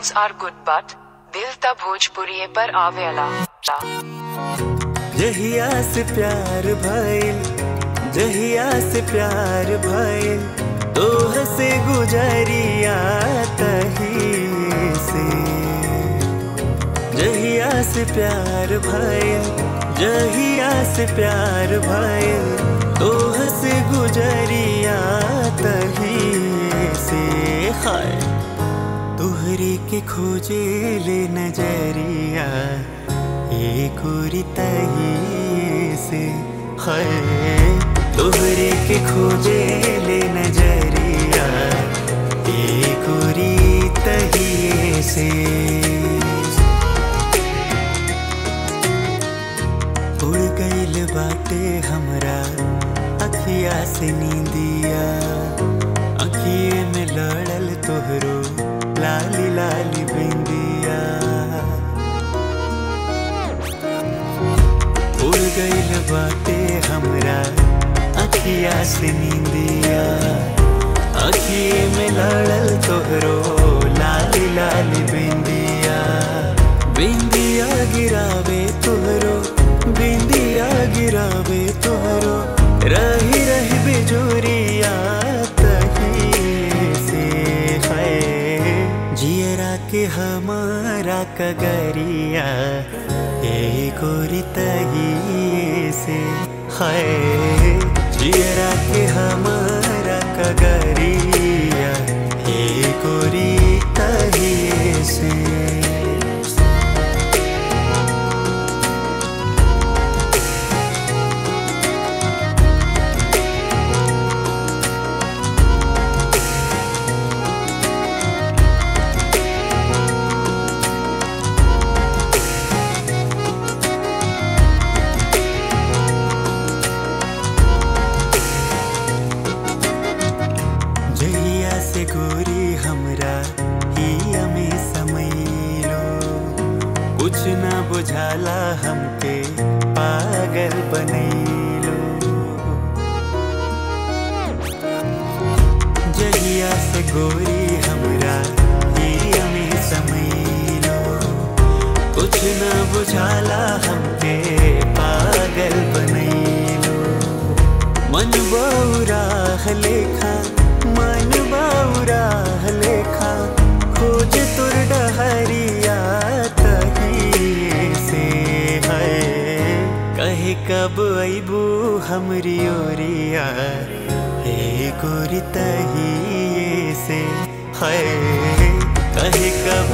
songs are good but दिल ता भोजपुरी पर आवेला। जहिया से प्यार भइल, जहिया से प्यार भइल, तोह से गुजरिया तही से। जहिया से प्यार भइल, जहिया से प्यार भइल, तोह से गुजरिया तही से। हाय तुहरी के खोजे ले नजरिया एक तही से। हाय तुहरी के खोजे ले नजरिया एक तही से। उड़ गइल बाटे हमरा अखिया से नींदिया, अखिए में लड़ल तोहरो लाली लाली बिंदिया। उड़ गइल बाटे हमरा अखिया से नींदिया, अखिए में लड़ल तोहरो लाली लाली बिंदिया। बिंदिया गिरावे तोहरो, बिंदिया गिरावे तोहरो, रही रही बिजुरिया तही से। है जियरा के हमारा कगरिया गोरी तही से। है जियरा के हमारा कगरिया गोरी तही से। जहिया से गोरी हमरा हिया में समैलो, कुछ ना बुझाला हमके पागल बनैलो। जहिया से गोरी हमरा हिया में समैलो, कुछ ना बुझाला हमके पागल बनैलो। मन बौराह लेखा, मन बौराह लेखा, खोज तुर डहरिया तही से। है कहे कब अइबू हमरी ओरिया गोरी तही से। है कहे कब